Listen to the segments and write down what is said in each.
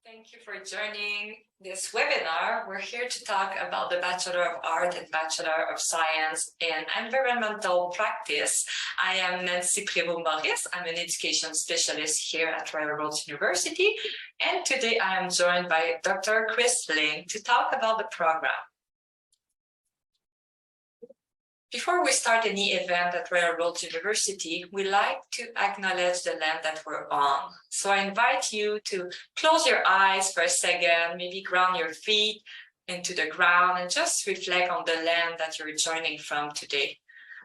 Thank you for joining this webinar. We're here to talk about the Bachelor of Art and Bachelor of Science in Environmental Practice. I am Nancy Prévost-Maurice. I'm an education specialist here at Royal Roads University. And today I am joined by Dr. Chris Ling to talk about the program. Before we start any event at Royal Roads University, we like to acknowledge the land that we're on. So I invite you to close your eyes for a second, maybe ground your feet into the ground and just reflect on the land that you're joining from today.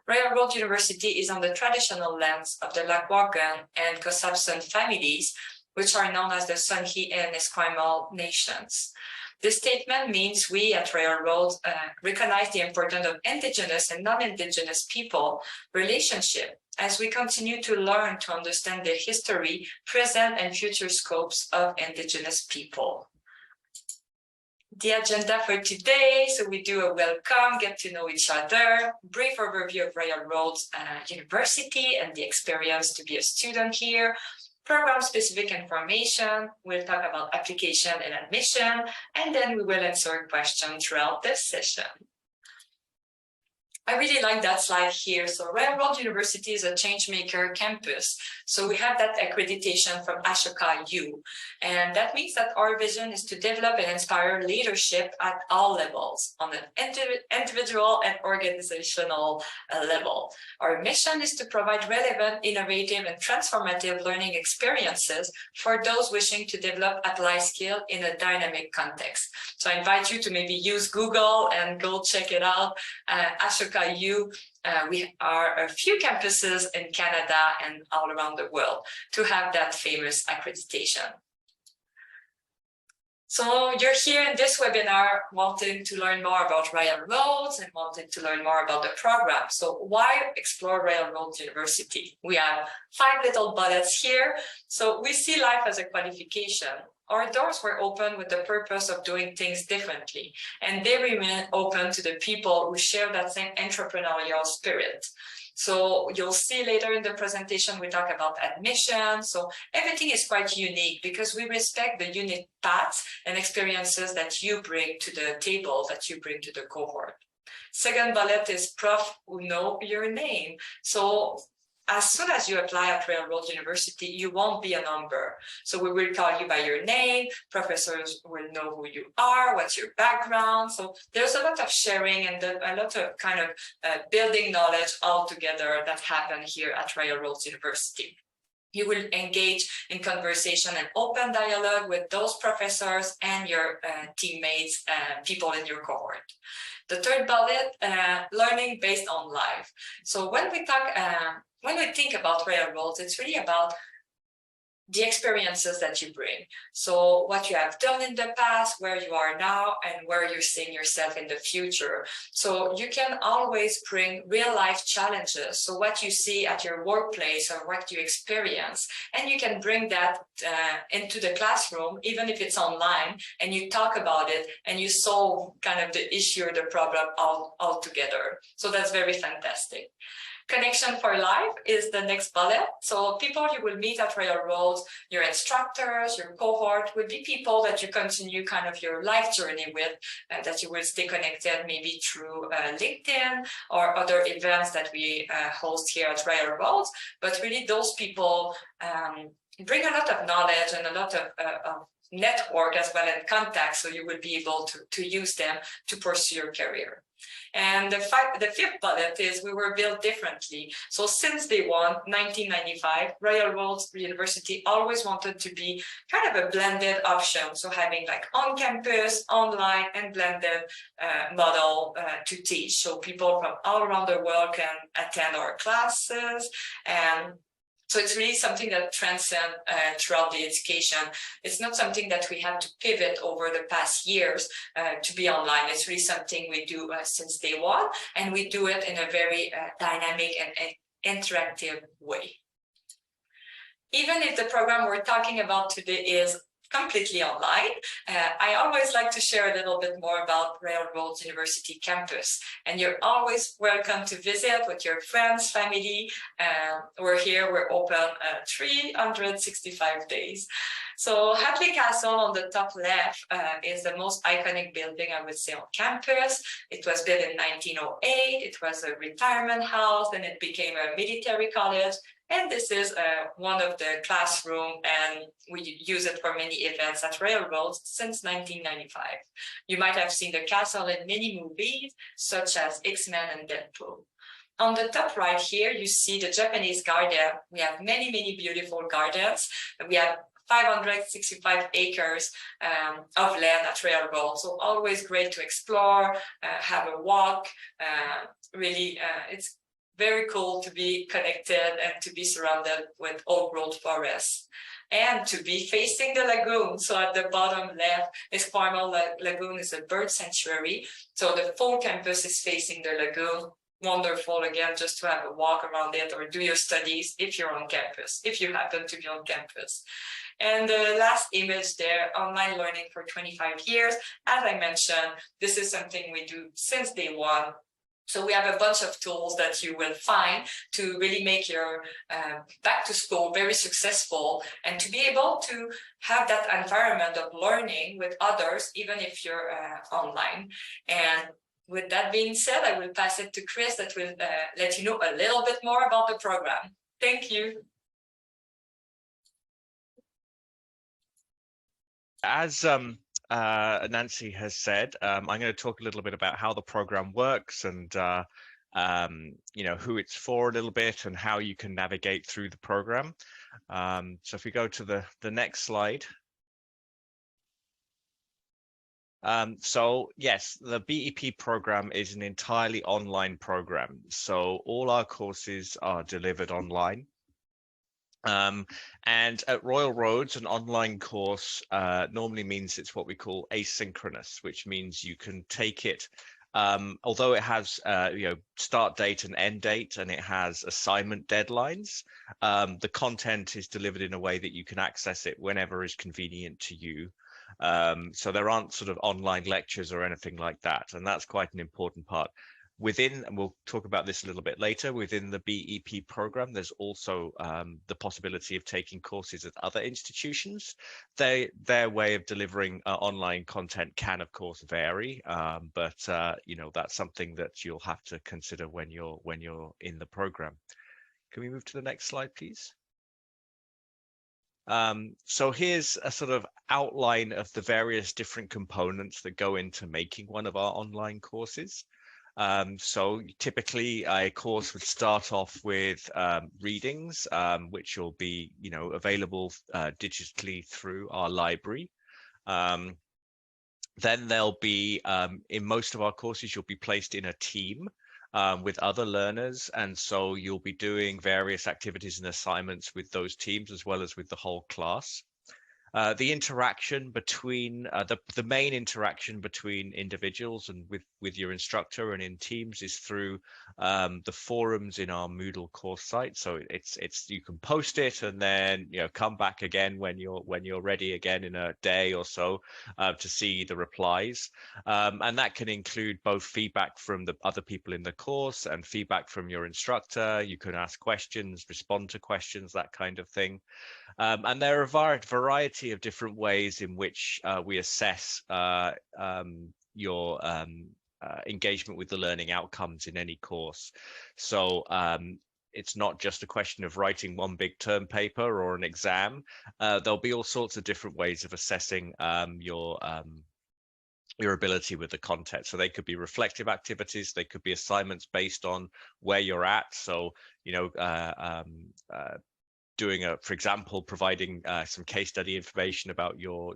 Royal Roads University is on the traditional lands of the Lekwungen and Kosapsun families, which are known as the Songhe and Esquimalt nations. This statement means we at Royal Roads recognize the importance of Indigenous and non-Indigenous people relationship as we continue to learn to understand the history, present, and future scopes of Indigenous people. The agenda for today, so we do a welcome, get to know each other, brief overview of Royal Roads University and the experience to be a student here, program-specific information, we'll talk about application and admission, and then we will answer questions throughout this session. I really like that slide here. So Royal Roads University is a changemaker campus. So we have that accreditation from Ashoka U. And that means that our vision is to develop and inspire leadership at all levels, on an individual and organizational level. Our mission is to provide relevant, innovative, and transformative learning experiences for those wishing to develop at life skill in a dynamic context. So I invite you to maybe use Google and go check it out. Ashoka U, we are a few campuses in Canada and all around the world to have that famous accreditation. So you're here in this webinar wanting to learn more about Royal Roads and wanting to learn more about the program. So why explore Royal Roads University? We have 5 little bullets here. So we see life as a qualification. Our doors were open with the purpose of doing things differently, and they remain open to the people who share that same entrepreneurial spirit. So you'll see later in the presentation, we talk about admission. So everything is quite unique because we respect the unique paths and experiences that you bring to the table, that you bring to the cohort. Second bullet is prof who know your name. So as soon as you apply at Royal Roads University, you won't be a number. So we will call you by your name. Professors will know who you are, what's your background. So there's a lot of sharing and a lot of kind of building knowledge all together that happen here at Royal Roads University. You will engage in conversation and open dialogue with those professors and your teammates, people in your cohort. The third bullet, learning based on life. So when we think about Royal Roads, it's really about the experiences that you bring. So what you have done in the past, where you are now, and where you're seeing yourself in the future. So you can always bring real life challenges. So what you see at your workplace or what you experience, and you can bring that into the classroom, even if it's online, and you talk about it and you solve kind of the issue or the problem all together. So that's very fantastic. Connection for life is the next bullet. So people you will meet at Royal Roads, your instructors, your cohort will be people that you continue kind of your life journey with, that you will stay connected maybe through LinkedIn or other events that we host here at Royal Roads. But really those people bring a lot of knowledge and a lot of network as well and contacts, so you will be able to use them to pursue your career. And the fifth bullet is we were built differently. So since day one, 1995, Royal Roads University always wanted to be kind of a blended option. So having like on campus, online, and blended model to teach. So people from all around the world can attend our classes. And so it's really something that transcends throughout the education. It's not something that we had to pivot over the past years to be online. It's really something we do since day one, and we do it in a very dynamic and interactive way. Even if the program we're talking about today is completely online, I always like to share a little bit more about Royal Roads University campus. And you're always welcome to visit with your friends, family. We're here, we're open 365 days. So Hatley Castle on the top left is the most iconic building, I would say, on campus. It was built in 1908. It was a retirement house, then it became a military college. And this is one of the classroom, and we use it for many events at Railroads since 1995. You might have seen the castle in many movies, such as X-Men and Deadpool. On the top right here, you see the Japanese garden. We have many, many beautiful gardens. We have 565 acres of land at Railroad. So always great to explore, have a walk. Really, it's very cool to be connected and to be surrounded with old growth forests and to be facing the lagoon. So at the bottom left, Esquimalt Lagoon is a bird sanctuary. So the full campus is facing the lagoon. Wonderful, again, just to have a walk around it or do your studies if you're on campus, if you happen to be on campus. And the last image there, online learning for 25 years. As I mentioned, this is something we do since day one. So we have a bunch of tools that you will find to really make your back to school very successful and to be able to have that environment of learning with others, even if you're online. And with that being said, I will pass it to Chris that will let you know a little bit more about the program. Thank you. As Nancy has said, I'm going to talk a little bit about how the program works and you know, who it's for a little bit and how you can navigate through the program. So if we go to the next slide. So yes, the BEP program is an entirely online program. So all our courses are delivered online. And at Royal Roads, an online course normally means it's what we call asynchronous, which means you can take it, although it has you know, start date and end date, and it has assignment deadlines, the content is delivered in a way that you can access it whenever is convenient to you. So there aren't sort of online lectures or anything like that, and that's quite an important part. Within, and we'll talk about this a little bit later, within the BEP program, there's also the possibility of taking courses at other institutions. Their way of delivering online content can, of course, vary, but you know, that's something that you'll have to consider when you're in the program. Can we move to the next slide, please? So here's a sort of outline of the various different components that go into making one of our online courses. So typically a course would start off with readings, which will be, you know, available digitally through our library. Then there'll be, in most of our courses, you'll be placed in a team with other learners. And so you'll be doing various activities and assignments with those teams as well as with the whole class. The interaction between the main interaction between individuals and with your instructor and in teams is through the forums in our Moodle course site. So it's you can post it and then, you know, come back again when you're ready again in a day or so to see the replies, and that can include both feedback from the other people in the course and feedback from your instructor. You can ask questions, respond to questions, that kind of thing. And there are a variety of different ways in which we assess your engagement with the learning outcomes in any course. So it's not just a question of writing one big term paper or an exam. There'll be all sorts of different ways of assessing your ability with the content. So they could be reflective activities, they could be assignments based on where you're at. So, you know, doing for example, providing some case study information about your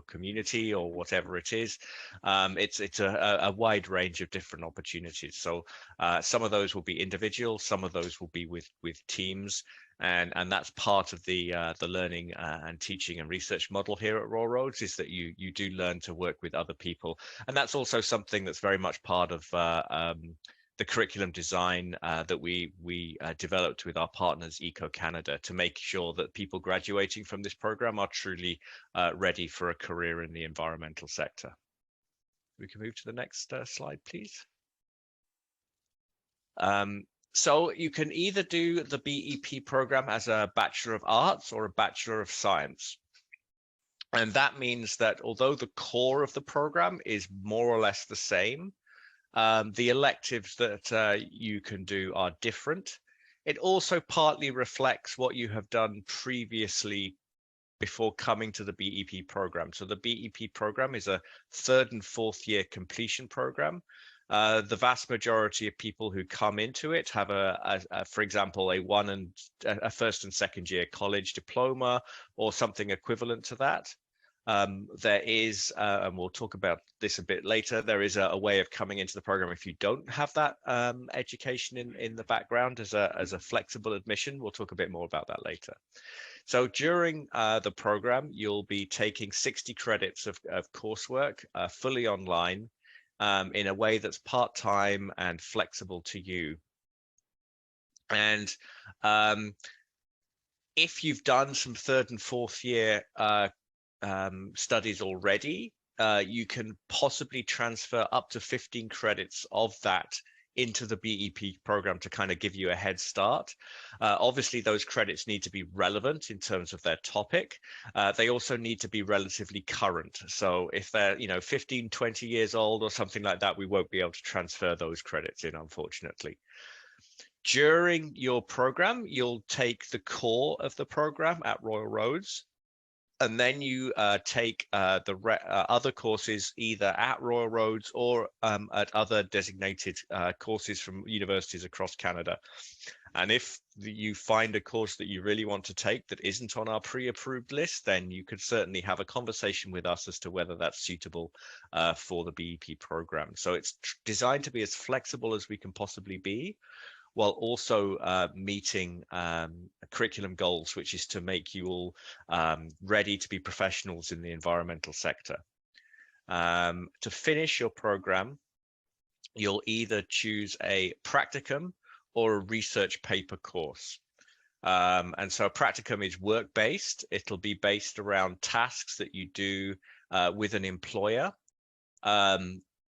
community or whatever it is. It's a wide range of different opportunities. So some of those will be individual, some of those will be with teams, and that's part of the learning and teaching and research model here at Royal Roads, is that you do learn to work with other people, and that's also something that's very much part of the curriculum design that we developed with our partners Eco Canada, to make sure that people graduating from this program are truly ready for a career in the environmental sector. We can move to the next slide, please. So you can either do the BEP program as a Bachelor of Arts or a Bachelor of Science. And that means that although the core of the program is more or less the same, the electives that you can do are different. It also partly reflects what you have done previously before coming to the BEP program. So the BEP program is a 3rd and 4th year completion program. The vast majority of people who come into it have for example, a 1st and 2nd year college diploma or something equivalent to that. There is, and we'll talk about this a bit later, there is a way of coming into the program if you don't have that education in the background as a flexible admission. We'll talk a bit more about that later. So during the program, you'll be taking 60 credits of coursework fully online in a way that's part-time and flexible to you. And if you've done some 3rd and 4th year studies already, you can possibly transfer up to 15 credits of that into the BEP program to kind of give you a head start. Obviously, those credits need to be relevant in terms of their topic. They also need to be relatively current. So if they're 15, 20 years old or something like that, we won't be able to transfer those credits in, unfortunately. During your program, you'll take the core of the program at Royal Roads. And then you take the other courses either at Royal Roads or at other designated courses from universities across Canada. And if you find a course that you really want to take that isn't on our pre-approved list, then you could certainly have a conversation with us as to whether that's suitable for the BEP program. So it's designed to be as flexible as we can possibly be, while also meeting curriculum goals, which is to make you all ready to be professionals in the environmental sector. To finish your program, you'll either choose a practicum or a research paper course. And so a practicum is work-based. It'll be based around tasks that you do with an employer.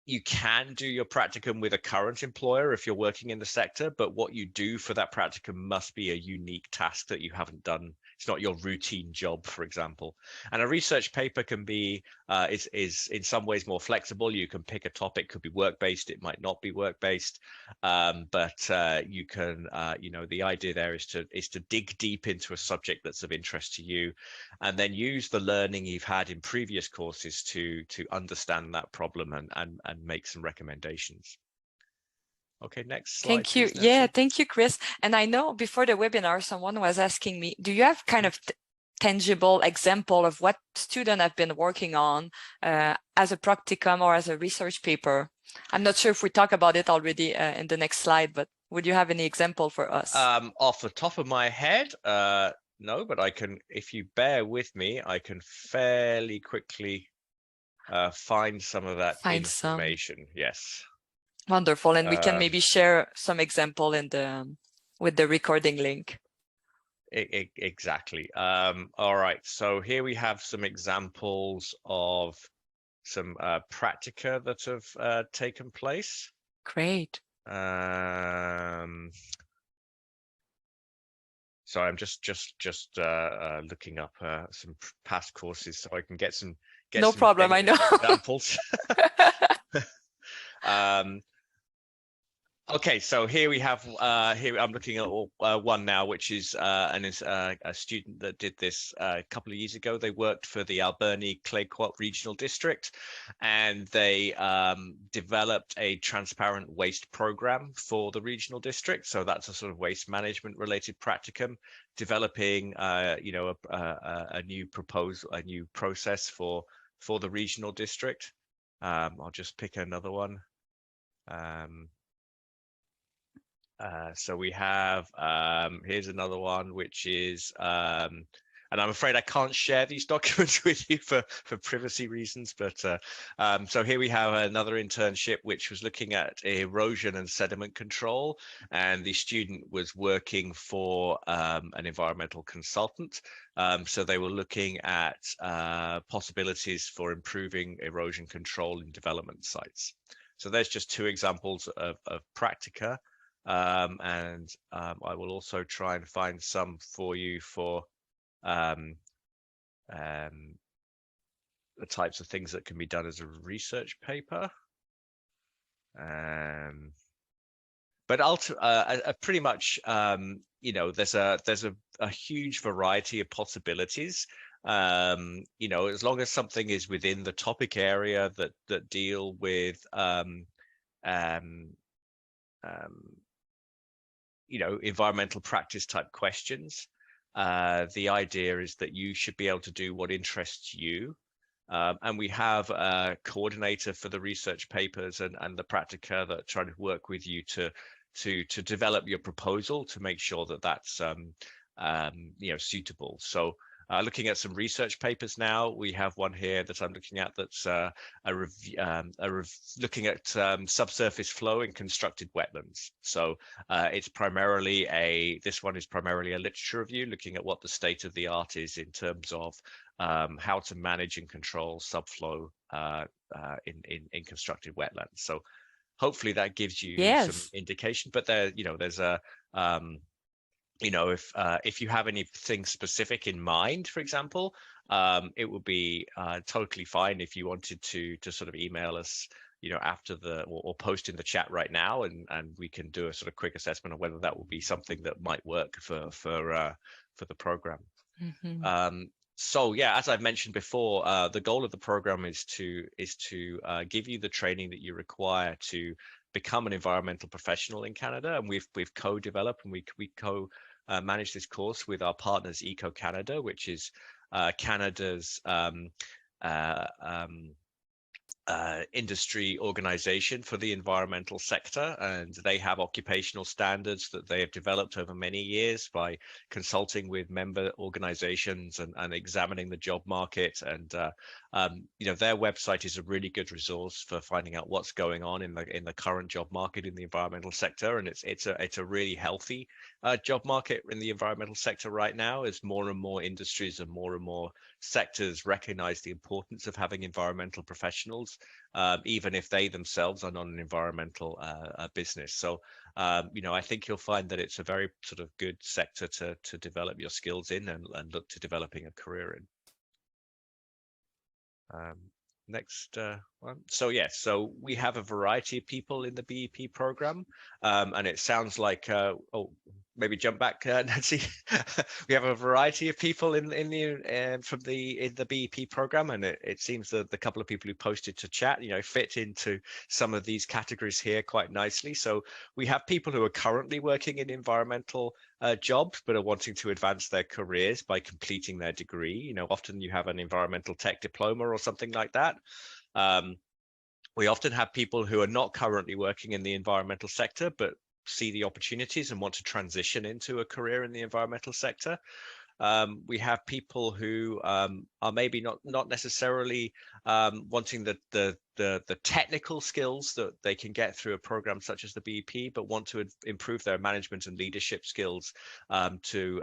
You can do your practicum with a current employer if you're working in the sector, but what you do for that practicum must be a unique task that you haven't done. It's not your routine job, for example. And a research paper can be, is in some ways more flexible. You can pick a topic, could be work-based, it might not be work-based, but you can, the idea there is to dig deep into a subject that's of interest to you, and then use the learning you've had in previous courses to understand that problem and make some recommendations. Okay, next slide. Thank you. Please, Nancy. Yeah, thank you, Chris. And I know before the webinar, someone was asking me, do you have kind of tangible example of what students have been working on as a practicum or as a research paper? I'm not sure if we talk about it already in the next slide, but would you have any example for us? Off the top of my head, no, but I can, if you bear with me, I can fairly quickly find some of that information. Yes. Wonderful. And we can maybe share some example in the with the recording link. Exactly. All right. So here we have some examples of some practica that have taken place. Great. So I'm just looking up some past courses so I can get some no problem. I know examples. Okay, so here we have here I'm looking at one now, which is a student that did this a couple of years ago. They worked for the Alberni Clayoquot Regional District, and they developed a transparent waste program for the regional district. So that's a sort of waste management related practicum, developing a new process for the regional district. I'll just pick another one. So we have, here's another one, which is, and I'm afraid I can't share these documents with you for privacy reasons, but so here we have another internship, which was looking at erosion and sediment control, and the student was working for an environmental consultant. So they were looking at possibilities for improving erosion control in development sites. So there's just two examples of practica. And I will also try and find some for you for the types of things that can be done as a research paper. But pretty much, you know, there's a huge variety of possibilities. You know, as long as something is within the topic area that deal with you know, environmental practice type questions. The idea is that you should be able to do what interests you. And we have a coordinator for the research papers and the practica that try to work with you to develop your proposal to make sure that that's you know, suitable. So looking at some research papers now, we have one here that I'm looking at that's looking at subsurface flow in constructed wetlands. So it's primarily this one is primarily a literature review looking at what the state of the art is in terms of how to manage and control subflow in constructed wetlands. So hopefully that gives you some indication. But there, you know, there's a you know, if you have anything specific in mind, for example, it would be totally fine if you wanted to sort of email us, you know, after or post in the chat right now, and we can do a sort of quick assessment of whether that will be something that might work for the program. Mm-hmm. So yeah, as I've mentioned before, the goal of the program is to give you the training that you require to become an environmental professional in Canada, and we've co-developed and we manage this course with our partners Eco Canada, which is Canada's industry organization for the environmental sector, and they have occupational standards that they have developed over many years by consulting with member organizations and examining the job market. And you know, their website is a really good resource for finding out what's going on in the current job market in the environmental sector. And it's a really healthy job market in the environmental sector right now, as more and more industries and more sectors recognize the importance of having environmental professionals, even if they themselves are not an environmental business. So, you know, I think you'll find that it's a very sort of good sector to develop your skills in and look to developing a career in. Next one. So yes, so we have a variety of people in the BEP program, and it sounds like oh, maybe jump back, Nancy. We have a variety of people in the BEP program, and it seems that the couple of people who posted to chat, you know, fit into some of these categories here quite nicely. So we have people who are currently working in environmental jobs but are wanting to advance their careers by completing their degree. You know, often you have an environmental tech diploma or something like that. We often have people who are not currently working in the environmental sector but see the opportunities and want to transition into a career in the environmental sector. We have people who are maybe not necessarily wanting the technical skills that they can get through a program such as the BEP, but want to improve their management and leadership skills to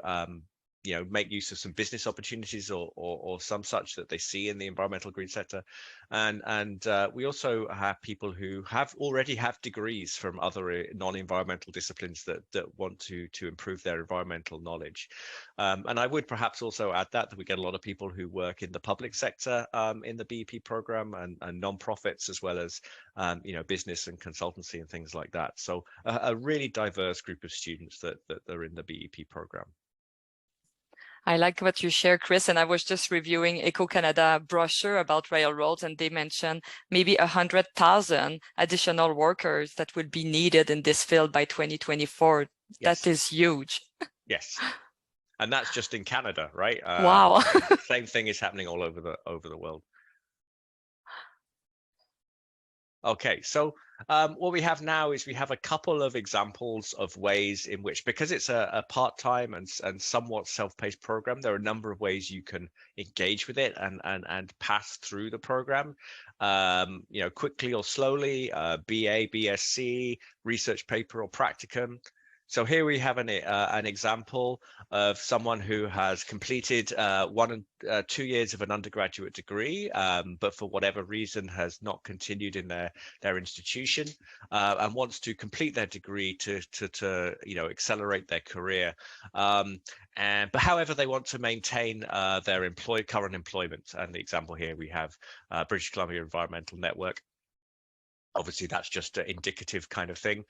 you know, make use of some business opportunities or some such that they see in the environmental green sector. And we also have people who already have degrees from other non-environmental disciplines that want to improve their environmental knowledge. And I would perhaps also add that we get a lot of people who work in the public sector in the BEP program, and non-profits, as well as you know, business and consultancy and things like that. So a really diverse group of students that are in the BEP program. I like what you share, Chris, and I was just reviewing Eco Canada brochure about railroads, and they mentioned maybe 100,000 additional workers that would be needed in this field by 2024. Yes. That is huge. Yes, and that's just in Canada, right? Wow. Same thing is happening all over the world. Okay, so what we have now is we have a couple of examples of ways in which, because it's a part-time and somewhat self-paced program, there are a number of ways you can engage with it and pass through the program, you know, quickly or slowly, BA, BSc, research paper or practicum. So here we have an example of someone who has completed 1 and 2 years of an undergraduate degree, but for whatever reason has not continued in their institution, and wants to complete their degree to accelerate their career. But however, they want to maintain their current employment. And the example here we have British Columbia Environmental Network. Obviously, that's just an indicative kind of thing.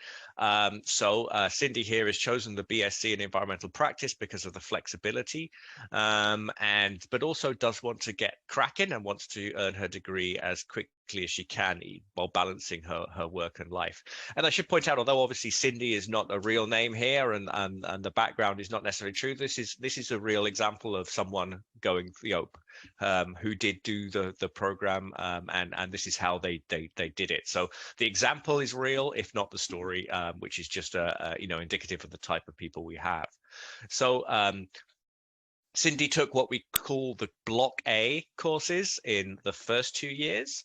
So Cindy here has chosen the BSc in environmental practice because of the flexibility, but also does want to get cracking and wants to earn her degree as quickly as she can while balancing her work and life. And I should point out, although obviously Cindy is not a real name here, and the background is not necessarily true, this is a real example of someone going, who did do the program, and this is how they did it. So the example is real, if not the story, which is just indicative of the type of people we have. So Cindy took what we call the Block A courses in the first 2 years.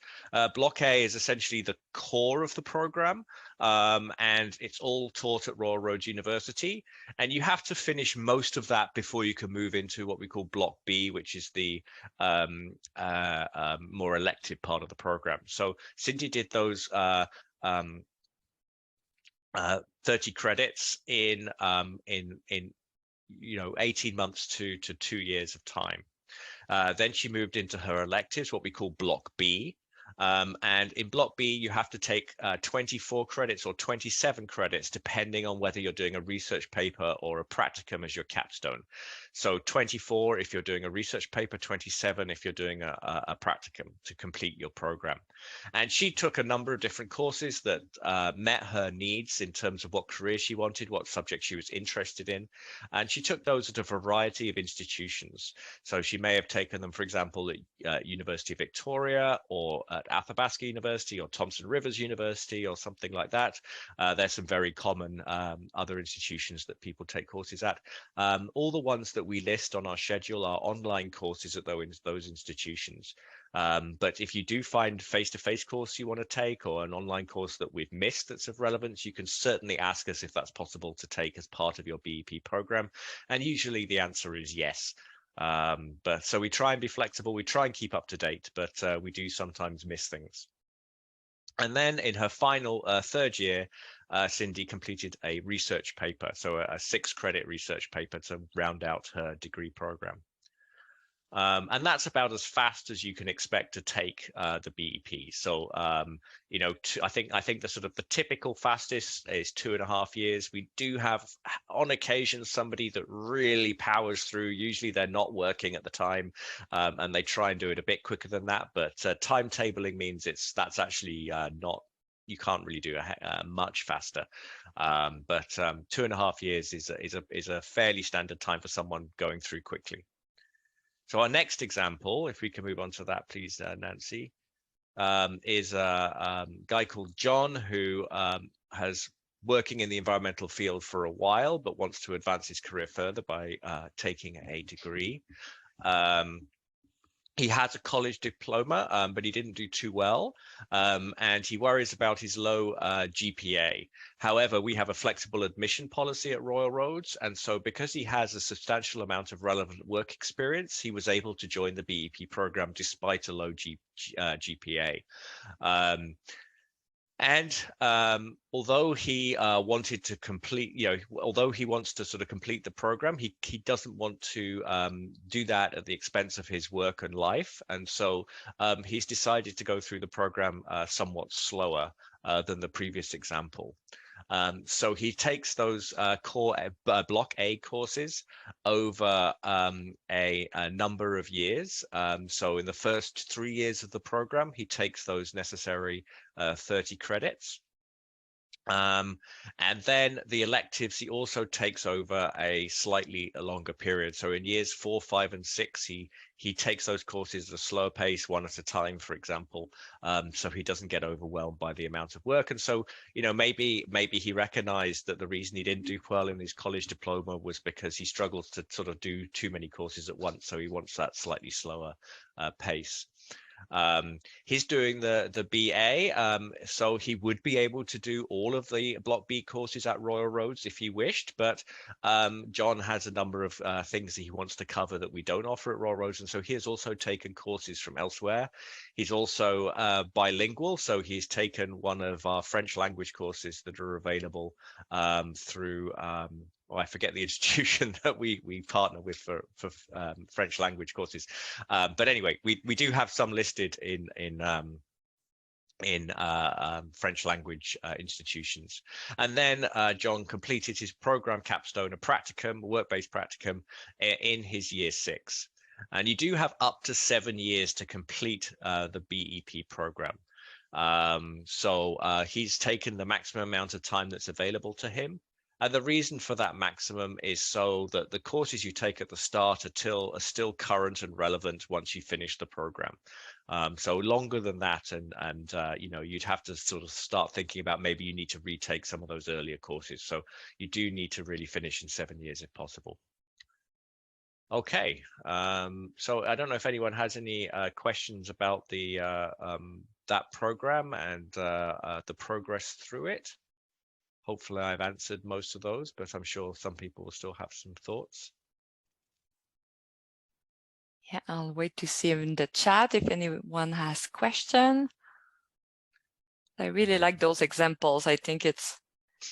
Block A is essentially the core of the program, and it's all taught at Royal Roads University. And you have to finish most of that before you can move into what we call Block B, which is the more elective part of the program. So Cindy did those 30 credits in 18 months to 2 years of time. Then she moved into her electives, what we call Block B. And in Block B, you have to take 24 credits or 27 credits, depending on whether you're doing a research paper or a practicum as your capstone. So 24 if you're doing a research paper, 27 if you're doing a practicum to complete your program. And she took a number of different courses that met her needs in terms of what career she wanted, what subject she was interested in. And she took those at a variety of institutions. So she may have taken them, for example, at University of Victoria, or at Athabasca University, or Thompson Rivers University, or something like that. There's some very common other institutions that people take courses at. All the ones that we list on our schedule are online courses at those institutions. But if you do find face-to-face course you want to take, or an online course that we've missed that's of relevance, you can certainly ask us if that's possible to take as part of your BEP program. And usually the answer is yes. But so we try and be flexible, we try and keep up to date, but we do sometimes miss things. And then in her final third year, Cindy completed a research paper, so a 6-credit research paper to round out her degree program. And that's about as fast as you can expect to take the BEP. So, I think the sort of the typical fastest is 2.5 years. We do have on occasion somebody that really powers through. Usually they're not working at the time, and they try and do it a bit quicker than that. But timetabling means that's actually not. You can't really do much faster. But 2.5 years is a fairly standard time for someone going through quickly. So our next example, if we can move on to that, please, Nancy, is a guy called John, who has working in the environmental field for a while, but wants to advance his career further by taking a degree. He has a college diploma, but he didn't do too well, and he worries about his low GPA. However, we have a flexible admission policy at Royal Roads, and so because he has a substantial amount of relevant work experience, he was able to join the BEP program despite a low GPA. Although he wanted to complete, although he wants to sort of complete the program, he doesn't want to do that at the expense of his work and life. And so he's decided to go through the program somewhat slower than the previous example. So he takes those core Block A courses over a number of years. So in the first 3 years of the program, he takes those necessary 30 credits. And then the electives, he also takes over a slightly longer period. So in years 4, 5, and 6, he takes those courses at a slower pace, one at a time, for example, so he doesn't get overwhelmed by the amount of work. And so, maybe he recognized that the reason he didn't do well in his college diploma was because he struggles to sort of do too many courses at once. So he wants that slightly slower pace. He's doing the BA, so he would be able to do all of the Block B courses at Royal Roads if he wished, but John has a number of things that he wants to cover that we don't offer at Royal Roads, and so he has also taken courses from elsewhere. He's also bilingual, so he's taken one of our French language courses that are available through I forget the institution that we partner with for French language courses, but anyway, we do have some listed in French language institutions. And then John completed his program capstone, a practicum, work-based practicum, in his year 6. And you do have up to 7 years to complete the BEP program. So he's taken the maximum amount of time that's available to him. And the reason for that maximum is so that the courses you take at the start are still current and relevant once you finish the program. So longer than that, and you know, you'd have to sort of start thinking about maybe you need to retake some of those earlier courses. So you do need to really finish in 7 years if possible. Okay, so I don't know if anyone has any questions about the that program and the progress through it. Hopefully I've answered most of those, but I'm sure some people will still have some thoughts. Yeah, I'll wait to see in the chat if anyone has questions. I really like those examples. I think it's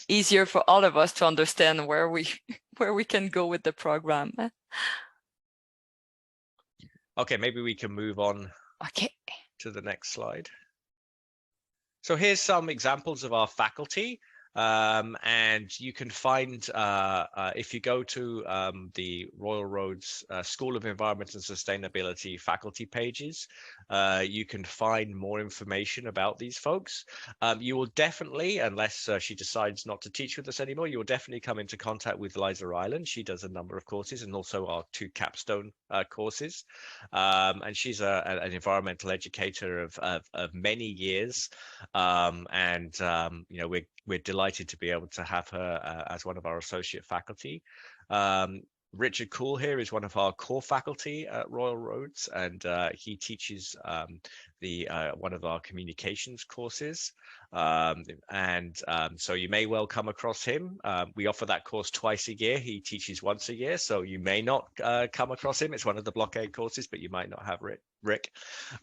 easier for all of us to understand where we can go with the program. Okay, maybe we can move on to the next slide. So here's some examples of our faculty. And you can find, if you go to the Royal Roads School of Environment and Sustainability faculty pages, you can find more information about these folks. You will definitely, unless she decides not to teach with us anymore, you will definitely come into contact with Liza Ryland. She does a number of courses and also our 2 capstone courses. And she's an environmental educator of many years. You know, we're delighted to be able to have her as one of our associate faculty. Richard Cool here is one of our core faculty at Royal Roads, and he teaches one of our communications courses. So you may well come across him. We offer that course twice a year. He teaches once a year, so you may not come across him. It's one of the blockade courses, but you might not have Rick.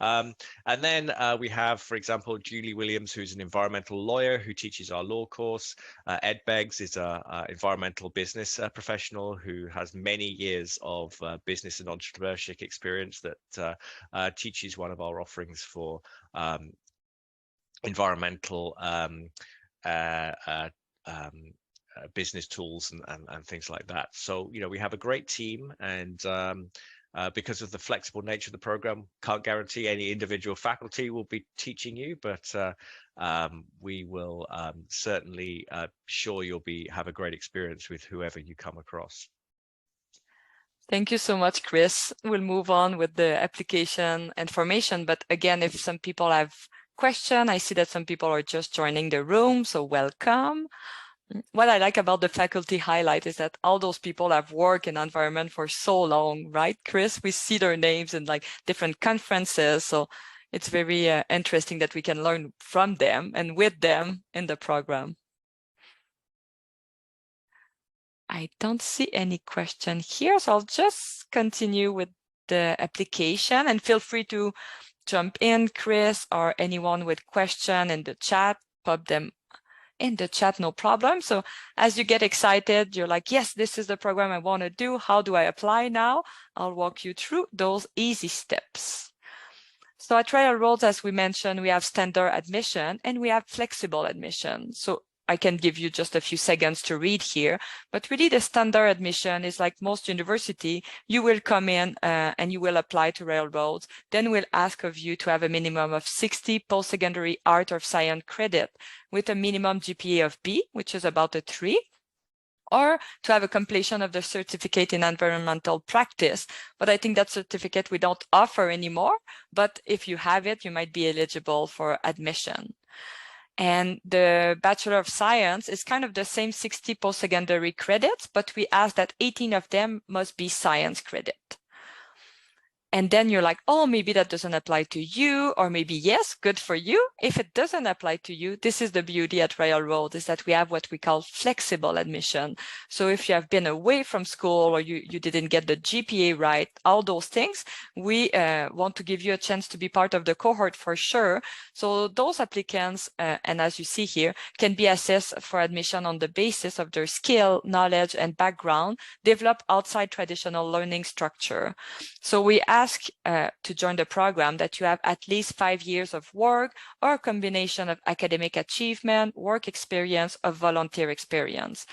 And then we have, for example, Julie Williams, who's an environmental lawyer who teaches our law course. Ed Beggs is an environmental business professional who has many years of business and entrepreneurship experience that teaches one of our offerings for environmental business tools and things like that. So, you know, we have a great team, and because of the flexible nature of the program, can't guarantee any individual faculty will be teaching you, but we will certainly sure you'll have a great experience with whoever you come across. Thank you so much, Chris. We'll move on with the application information, but again, if some people have questions, I see that some people are just joining the room, so welcome. What I like about the faculty highlight is that all those people have worked in environment for so long, right, Chris? We see their names in like different conferences, so it's very interesting that we can learn from them and with them in the program. I don't see any question here, so I'll just continue with the application, and feel free to jump in, Chris, or anyone with question in the chat, pop them in the chat, no problem. So as you get excited, you're like, yes, this is the program I want to do. How do I apply now? I'll walk you through those easy steps. So at Royal Roads, as we mentioned, we have standard admission and we have flexible admission. So I can give you just a few seconds to read here, but really the standard admission is like most university, you will come in and you will apply to Royal Roads. Then we'll ask of you to have a minimum of 60 post-secondary art or science credit with a minimum GPA of B, which is about a 3, or to have a completion of the certificate in environmental practice. But I think that certificate we don't offer anymore, but if you have it, you might be eligible for admission. And the Bachelor of Science is kind of the same 60 post-secondary credits, but we ask that 18 of them must be science credit. And then you're like, oh, maybe that doesn't apply to you, or maybe yes, good for you. If it doesn't apply to you, this is the beauty at Railroad, is that we have what we call flexible admission. So if you have been away from school, or you didn't get the GPA right, all those things, we want to give you a chance to be part of the cohort for sure. So those applicants, and as you see here, can be assessed for admission on the basis of their skill, knowledge, and background developed outside traditional learning structure. So we ask to join the program that you have at least 5 years of work or a combination of academic achievement, work experience, or volunteer experience.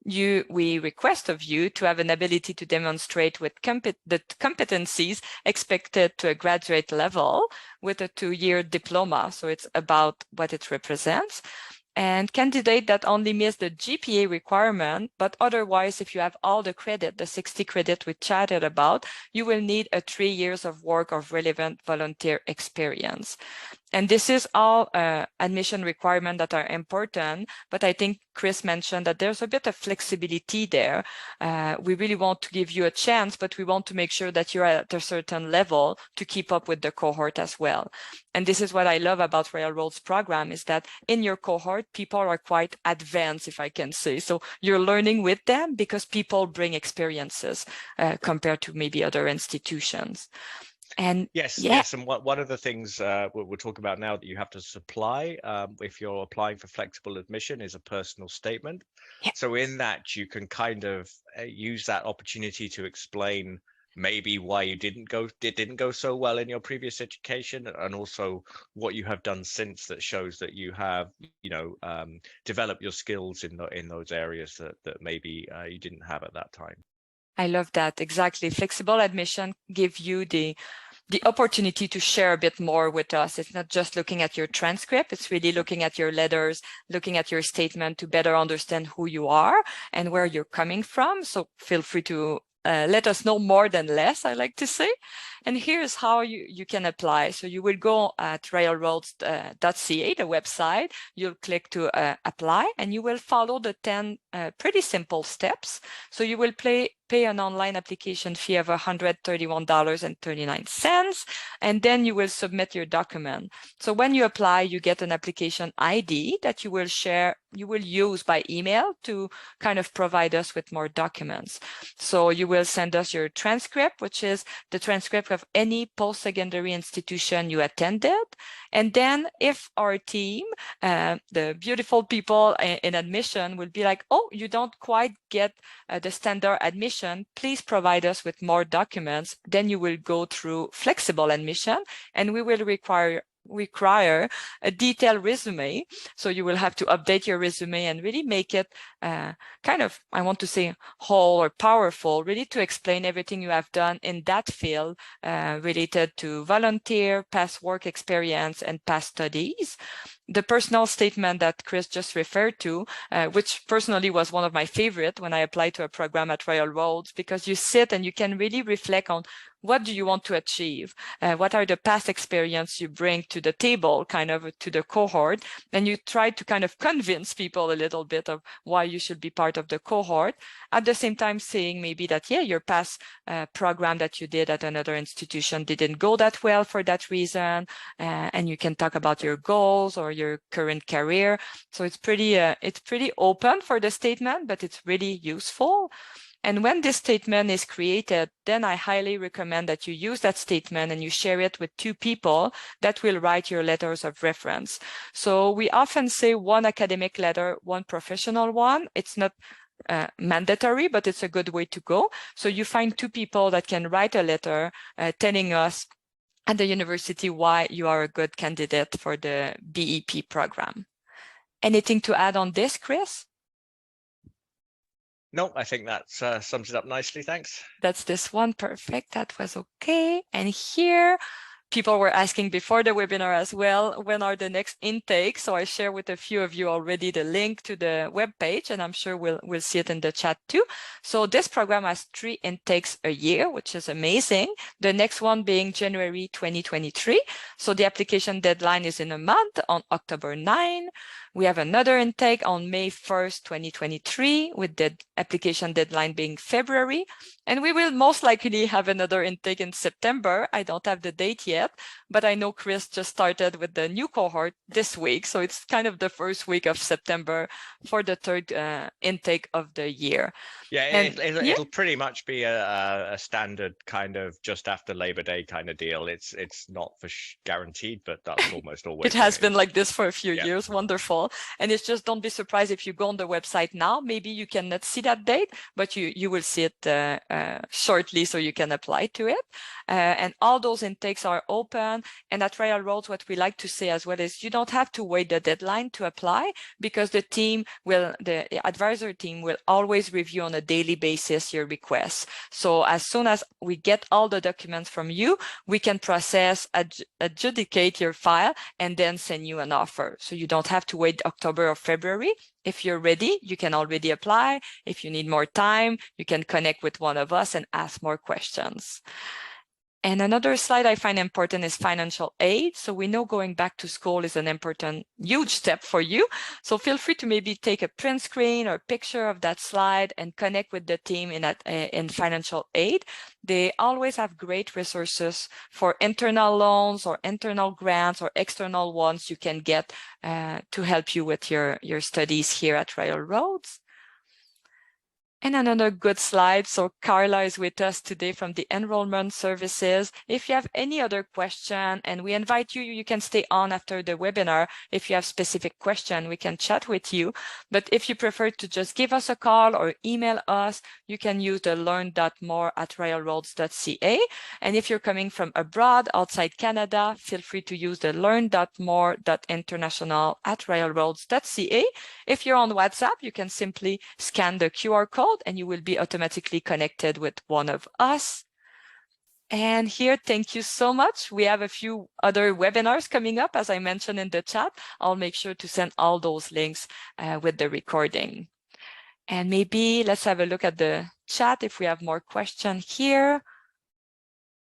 We request of you to have an ability to demonstrate with the competencies expected to a graduate level with a 2-year diploma. So it's about what it represents. And candidate that only miss the GPA requirement, but otherwise, if you have all the credit, the 60 credit we chatted about, you will need a 3 years of work of relevant volunteer experience. And this is all admission requirements that are important, but I think Chris mentioned that there's a bit of flexibility there. We really want to give you a chance, but we want to make sure that you're at a certain level to keep up with the cohort as well. And this is what I love about Railroad's program, is that in your cohort, people are quite advanced, if I can say. So you're learning with them because people bring experiences compared to maybe other institutions. And yes, and one of the things we'll talk about now that you have to supply if you're applying for flexible admission is a personal statement. So in that you can kind of use that opportunity to explain maybe why you didn't go so well in your previous education, and also what you have done since that shows that you have developed your skills in those areas that maybe you didn't have at that time. I love that. Exactly. Flexible admission give you the opportunity to share a bit more with us. It's not just looking at your transcript, it's really looking at your letters, looking at your statement to better understand who you are and where you're coming from. So feel free to let us know more than less, I like to say. And here's how you can apply. So you will go at railroads.ca, the website, you'll click to apply, and you will follow the 10 pretty simple steps. So you will pay an online application fee of $131.39, and then you will submit your document. So when you apply, you get an application ID that you will use by email to kind of provide us with more documents. So you will send us your transcript, which is the transcript of any post-secondary institution you attended. And then if our team, the beautiful people in admission will be like, oh, you don't quite get the standard admission, please provide us with more documents. Then you will go through flexible admission, and we will require a detailed resume. So you will have to update your resume and really make it kind of, I want to say, whole or powerful, really to explain everything you have done in that field related to volunteer, past work experience, and past studies. The personal statement that Chris just referred to, which personally was one of my favorite when I applied to a program at Railroads, because you sit and you can really reflect on what do you want to achieve? What are the past experience you bring to the table, kind of to the cohort? And you try to kind of convince people a little bit of why you should be part of the cohort. At the same time saying maybe that, yeah, your past program that you did at another institution didn't go that well for that reason. And you can talk about your goals or your current career. So it's pretty open for the statement, but it's really useful. And when this statement is created, then I highly recommend that you use that statement and you share it with 2 people that will write your letters of reference. So we often say 1 academic letter, 1 professional one. It's not mandatory, but it's a good way to go. So you find 2 people that can write a letter telling us at the university why you are a good candidate for the BEP program. Anything to add on this, Chris? No, I think that sums it up nicely. Thanks. That's this one. Perfect. That was okay. And here people were asking before the webinar as well, when are the next intakes? So I share with a few of you already the link to the webpage, and I'm sure we'll see it in the chat too. So this program has 3 intakes a year, which is amazing. The next one being January 2023. So the application deadline is in a month on October 9. We have another intake on May 1st, 2023, with the application deadline being February. And we will most likely have another intake in September. I don't have the date yet, but I know Chris just started with the new cohort this week. So it's kind of the first week of September for the 3rd intake of the year. Yeah, it'll pretty much be a standard kind of just after Labor Day kind of deal. It's not for guaranteed, but that's almost always. It has been like this for a few years. Wonderful. And it's just, don't be surprised if you go on the website now. Maybe you cannot see that date, but you will see it shortly, so you can apply to it. And all those intakes are open. And at Royal Roads, what we like to say as well is you don't have to wait the deadline to apply, because the advisor team will always review on a daily basis your requests. So as soon as we get all the documents from you, we can process, adjudicate your file, and then send you an offer. So you don't have to wait October or February. If you're ready, you can already apply. If you need more time, you can connect with one of us and ask more questions. And another slide I find important is financial aid. So we know going back to school is an important, huge step for you. So feel free to maybe take a print screen or picture of that slide and connect with the team in financial aid. They always have great resources for internal loans or internal grants or external ones you can get to help you with your studies here at Royal Roads. And another good slide. So Carla is with us today from the Enrollment Services. If you have any other question, and we invite you, you can stay on after the webinar. If you have specific question, we can chat with you. But if you prefer to just give us a call or email us, you can use the learn.more@royalroads.ca. And if you're coming from abroad, outside Canada, feel free to use the learn.more.international@royalroads.ca. If you're on WhatsApp, you can simply scan the QR code and you will be automatically connected with one of us. And here, thank you so much. We have a few other webinars coming up, as I mentioned in the chat. I'll make sure to send all those links with the recording. And maybe let's have a look at the chat if we have more questions here.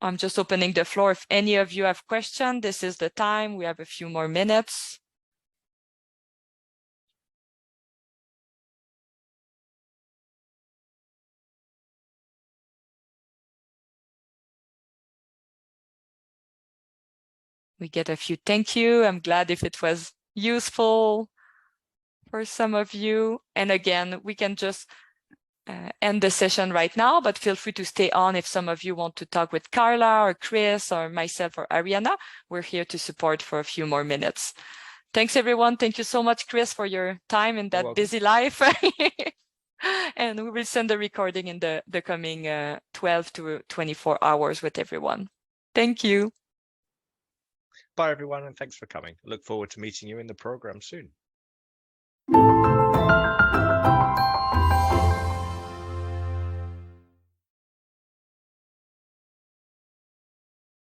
I'm just opening the floor. If any of you have questions, this is the time. We have a few more minutes. We get a few thank you. I'm glad if it was useful for some of you. And again, we can just end the session right now, but feel free to stay on if some of you want to talk with Carla or Chris or myself or Ariana. We're here to support for a few more minutes. Thanks, everyone. Thank you so much, Chris, for your time in that busy life. And we will send the recording in the coming 12 to 24 hours with everyone. Thank you. Bye, everyone, and thanks for coming. Look forward to meeting you in the program soon.